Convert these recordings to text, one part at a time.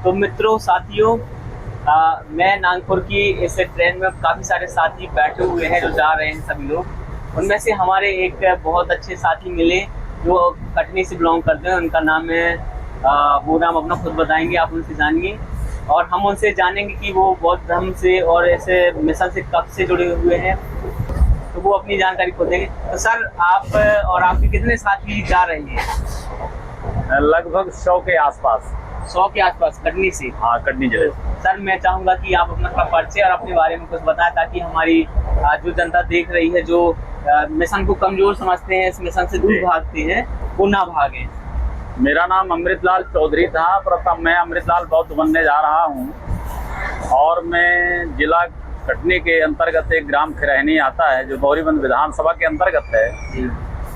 तो मित्रों साथियों, मैं नागपुर की इस ट्रेन में काफ़ी सारे साथी बैठे हुए हैं जो जा रहे हैं सभी लोग। उनमें से हमारे एक बहुत अच्छे साथी मिले जो कटनी से बिलोंग करते हैं। उनका नाम है वो नाम अपना खुद बताएंगे, आप उनसे जानिए और हम उनसे जानेंगे कि वो बौद्ध धर्म से और ऐसे मिशन से कब से जुड़े हुए हैं, तो वो अपनी जानकारी खुद देंगे। तो सर, आप और आपके कितने साथी जा रहे हैं? लगभग 100 के आसपास। 100 के आसपास कटनी से? हाँ, कटनी जिले। सर, मैं चाहूँगा कि आप अपना थोड़ा परिचय और अपने बारे में कुछ बताएं ताकि हमारी जो जनता देख रही है, जो मिशन को कमजोर समझते हैं, इस मिशन से दूर भागते हैं, वो ना भागें। मेरा नाम अमृतलाल चौधरी था, प्रथम मैं अमृतलाल बौद्ध बनने जा रहा हूँ और मैं जिला कटनी के अंतर्गत एक ग्राम खिरहनी आता है जो गौरीबंद विधानसभा के अंतर्गत है।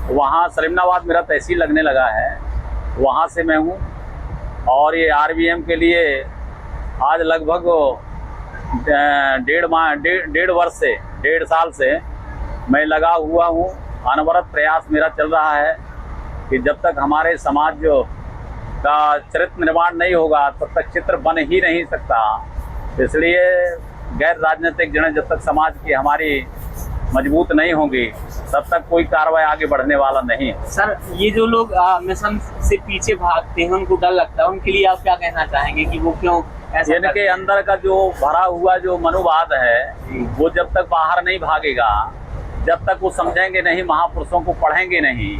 वहाँ सलीमनाबाद मेरा तहसील लगने लगा है, वहाँ से मैं हूँ। और ये आरबीएम के लिए आज लगभग डेढ़ वर्ष से 1.5 साल से मैं लगा हुआ हूँ। अनवरत प्रयास मेरा चल रहा है कि जब तक हमारे समाज का चरित्र निर्माण नहीं होगा तब तक चित्र बन ही नहीं सकता। इसलिए गैर राजनीतिक जन जब तक समाज की हमारी मजबूत नहीं होंगी तब तक कोई कार्रवाई आगे बढ़ने वाला नहीं। सर, ये जो लोग मिशन से पीछे भागते हैं, उनको डर लगता है, उनके लिए आप क्या कहना चाहेंगे कि वो क्यों ऐसा? इनके अंदर का जो भरा हुआ जो मनोवाद है वो जब तक बाहर नहीं भागेगा, जब तक वो समझेंगे नहीं, महापुरुषों को पढ़ेंगे नहीं,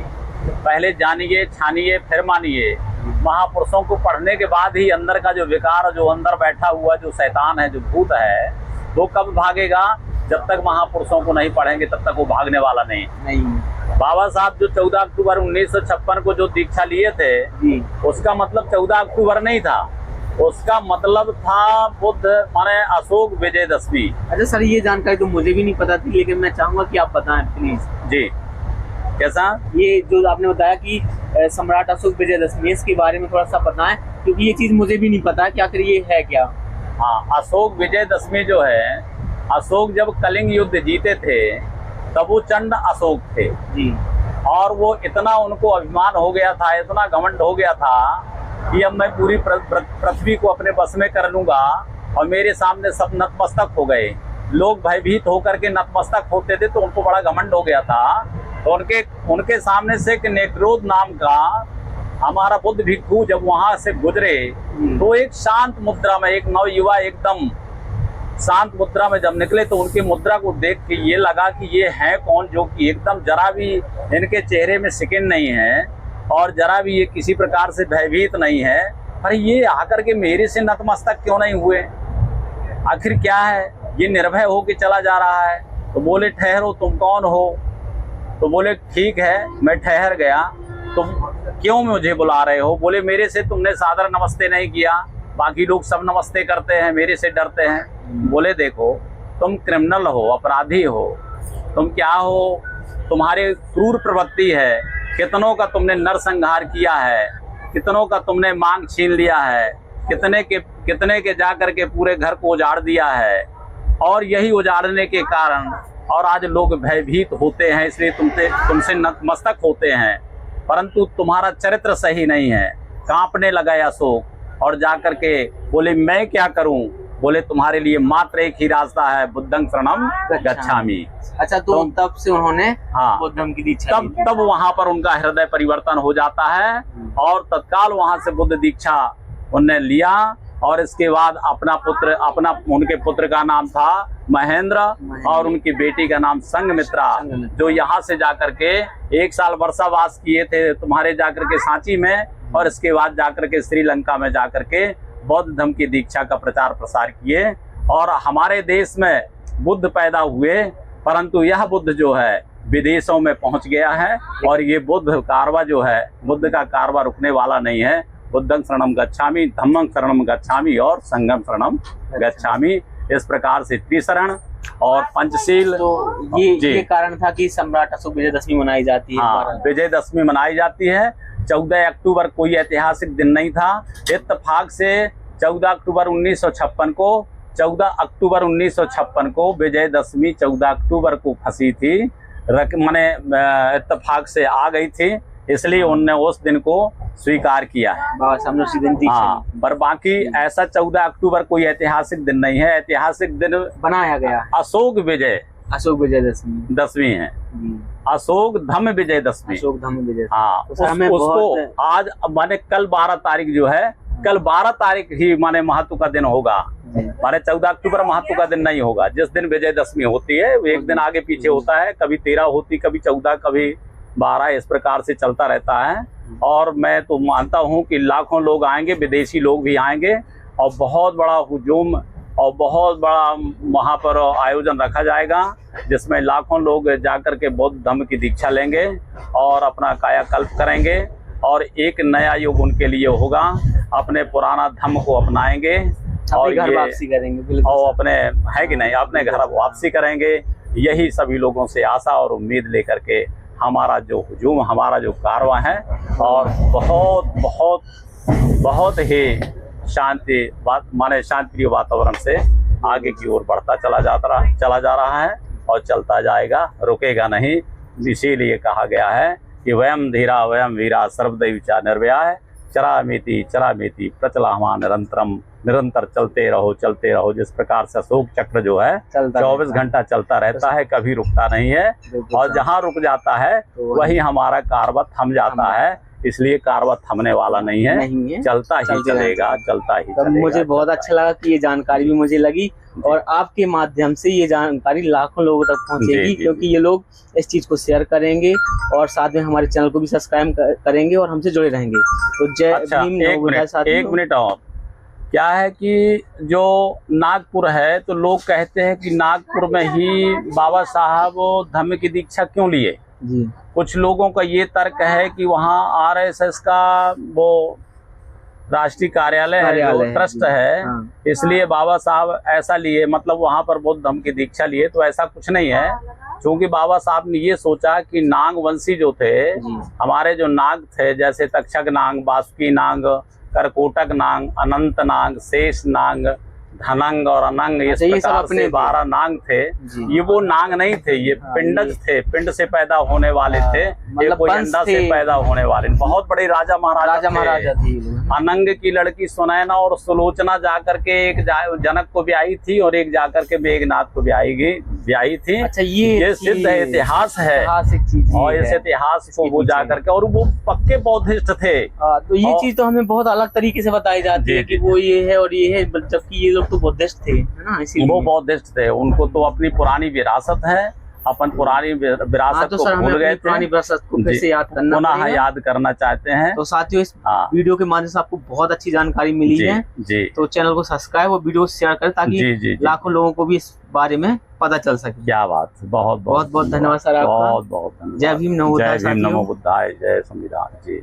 पहले जानिए छानिए फिर मानिए। महापुरुषों को पढ़ने के बाद ही अंदर का जो विकार, जो अंदर बैठा हुआ जो शैतान है, जो भूत है, वो कब भागेगा? जब तक महापुरुषों को नहीं पढ़ेंगे तब तक वो भागने वाला नहीं। बाबा साहब जो 14 अक्टूबर 1956 को जो दीक्षा लिए थे, उसका मतलब 14 अक्टूबर नहीं था, उसका मतलब था बुद्ध माने अशोक विजयदशमी। अच्छा सर, ये जानकारी तो मुझे भी नहीं पता थी, लेकिन मैं चाहूंगा कि आप बताएं प्लीज। जी, कैसा? ये जो आपने बताया कि सम्राट अशोक विजयदशमी, इसके बारे में थोड़ा सा बताएं, क्योंकि ये चीज मुझे भी नहीं पता कि आखिर ये है क्या। हाँ, अशोक विजयदशमी जो है, अशोक जब कलिंग युद्ध जीते थे तब वो चंड अशोक थे जी। और वो इतना उनको अभिमान हो गया था, इतना घमंड हो गया था कि अब मैं पूरी पृथ्वी को अपने बस में कर लूंगा। और मेरे सामने सब नतमस्तक हो गए, लोग भयभीत होकर के नतमस्तक होते थे, तो उनको बड़ा घमंड हो गया था। तो उनके सामने से एक नेक्रोध नाम का हमारा बुद्ध भिक्षु जब वहां से गुजरे तो एक शांत मुद्रा में, एक नवयुवा एकदम शांत मुद्रा में जब निकले तो उनकी मुद्रा को देख के ये लगा कि ये हैं कौन, जो कि एकदम जरा भी इनके चेहरे में सिकिन नहीं है और जरा भी ये किसी प्रकार से भयभीत नहीं है। अरे ये आकर के मेरे से नतमस्तक क्यों नहीं हुए, आखिर क्या है? ये निर्भय हो के चला जा रहा है। तो बोले ठहरो, तुम कौन हो? तो बोले ठीक है, मैं ठहर गया। तुम क्यों मुझे बुला रहे हो? बोले मेरे से तुमने सादर नमस्ते नहीं किया, बाकी लोग सब नमस्ते करते हैं, मेरे से डरते हैं। बोले देखो, तुम क्रिमिनल हो, अपराधी हो, तुम क्या हो? तुम्हारे क्रूर प्रवृत्ति है, कितनों का तुमने नरसंहार किया है, कितनों का तुमने मांग छीन लिया है, कितने के जा करके पूरे घर को उजाड़ दिया है। और यही उजाड़ने के कारण और आज लोग भयभीत होते हैं, इसलिए तुमसे नतमस्तक होते हैं, परंतु तुम्हारा चरित्र सही नहीं है। कांपने लगा अशोक और जाकर के बोले मैं क्या करूं? बोले तुम्हारे लिए मात्र एक ही रास्ता है, बुद्धं शरणं गच्छामि। अच्छा, तो तब से उन्होंने हाँ बुद्धम की दीक्षा तब वहां पर उनका हृदय परिवर्तन हो जाता है और तत्काल वहां से बुद्ध दीक्षा उनने लिया। और इसके बाद उनके पुत्र का नाम था महेंद्र और उनकी बेटी का नाम संघमित्रा, जो यहाँ से जाकर के 1 साल वर्षावास किए थे तुम्हारे जाकर के सांची में, और इसके बाद जाकर के श्रीलंका में जाकर के बौद्ध धर्म की दीक्षा का प्रचार प्रसार किए। और हमारे देश में बुद्ध पैदा हुए, परंतु यह बुद्ध जो है विदेशों में पहुंच गया है और ये बुद्ध कारवा जो है, बुद्ध का कारवा रुकने वाला नहीं है। बुद्धं शरणं गच्छामि, धम्मं शरणं गच्छामि और संघं शरणं गच्छामि। इस प्रकार से त्रिशरण और पंचशील। तो ये कारण था कि सम्राट अशोक विजयदशमी मनाई जाती है। हाँ, विजयदशमी मनाई जाती है। 14 अक्टूबर कोई ऐतिहासिक दिन नहीं था, इत्तेफाक से 14 अक्टूबर 1956 को 14 अक्टूबर 1956 को विजयदशमी 14 अक्टूबर को फंसी थी, माने इत्तेफाक से आ गई थी। इसलिए उनने उस दिन को स्वीकार किया है। बाबा साहब ने उसी दिन दीक्षा हाँ, पर बाकी ऐसा 14 अक्टूबर कोई ऐतिहासिक दिन नहीं है। ऐतिहासिक दिन बनाया गया है। अशोक विजय अशोक विजयदशमी दशमी है, अशोक धम्म विजय दशमी। अशोक धम्म विजय। हाँ, तो सर हमें बहुत उसको आज माने कल 12 तारीख जो है, कल 12 तारीख ही माने महत्व का दिन होगा। माने 14 अक्टूबर महत्व का दिन नहीं होगा। जिस दिन विजयदशमी होती है वो एक दिन आगे पीछे होता है, कभी 13 होती, कभी 14, कभी 12, इस प्रकार से चलता रहता है। और मैं तो मानता हूँ कि लाखों लोग आएंगे, विदेशी लोग भी आएंगे और बहुत बड़ा हुजूम और बहुत बड़ा वहाँ पर आयोजन रखा जाएगा, जिसमें लाखों लोग जाकर के बौद्ध धर्म की दीक्षा लेंगे और अपना कायाकल्प करेंगे और एक नया युग उनके लिए होगा। अपने पुराना धर्म को अपनाएंगे और घर वापसी करेंगे, बिल्कुल और अपने है कि नहीं, अपने घर वापसी करेंगे। यही सभी लोगों से आशा और उम्मीद लेकर के हमारा जो हुजूम, हमारा जो कारवां है और बहुत बहुत बहुत ही शांतिप्रिय वातावरण से आगे की ओर बढ़ता चला जा रहा है और चलता जाएगा, रुकेगा नहीं। इसीलिए कहा गया है कि वयम धीरा वयम वीरा सर्वदैविचा निर्व्याय चरामेति प्रचलामा निरंतरम, निरंतर चलते रहो। जिस प्रकार से अशोक चक्र जो है 24 घंटा चलता रहता है, कभी रुकता नहीं है। और जहाँ रुक जाता है वही हमारा कारवत थम जाता है। इसलिए कारवत थमने वाला नहीं है, चलता ही चलेगा। मुझे बहुत अच्छा लगा कि ये जानकारी भी मुझे लगी और आपके माध्यम से ये जानकारी लाखों लोगों तक पहुंचेगी, क्योंकि ये लोग इस चीज को शेयर करेंगे और साथ में हमारे चैनल को भी सब्सक्राइब करेंगे और हमसे जुड़े रहेंगे। तो जय भीम। एक मिनट और, क्या है कि जो नागपुर है तो लोग कहते हैं कि नागपुर में ही बाबा साहब धम्म की दीक्षा क्यों लिए जी। कुछ लोगों का ये तर्क है कि वहाँ आरएसएस का वो राष्ट्रीय कार्यालय है, जो ट्रस्ट है, इसलिए बाबा साहब ऐसा लिए, मतलब वहाँ पर बौद्ध धर्म की दीक्षा लिए। तो ऐसा कुछ नहीं है, क्योंकि बाबा साहब ने ये सोचा कि नाग वंशी जो थे, हमारे जो नाग थे, जैसे तक्षक नाग, बासुकी नाग, करकोटक नाग, अनंत नाग, शेष नाग, धनंग और अनंग, इस प्रकार से 12 नाग थे। ये वो नाग नहीं थे, ये पिंडज थे, पिंड से पैदा होने वाले थे, ये कोई अंडा से पैदा होने वाले। बहुत बड़े राजा महाराजा थे। अनंग की लड़की सुनैना और सुलोचना जाकर के एक जनक को ब्याही थी और एक जाकर के मेघनाथ को ब्याही थी। अच्छा, ये सिद्ध इतिहास है और इस इतिहास को वो जाकर के, और वो पक्के बौद्धिस्ट थे। तो ये चीज तो हमें बहुत अलग तरीके से बताई जाती है कि वो ये है और ये है, जबकि ये लोग तो बौद्धिस्ट थे, है ना? इसीलिए वो बौद्धिस्ट थे। उनको तो अपनी पुरानी विरासत है, अपन पुरानी विरासत को भूल गए, पुरानी विरासत को फिर से याद करना, पुनः याद करना चाहते हैं। तो साथियों, इस वीडियो के माध्यम से आपको बहुत अच्छी जानकारी मिली है जी। तो चैनल को सब्सक्राइब और वीडियो शेयर करें, ताकि लाखों लोगों को भी इस बारे में पता चल सके। क्या बात, बहुत बहुत धन्यवाद सर आपका। बहुत बहुत जय भीम, नमो बुद्धाय, जय संविधान जी।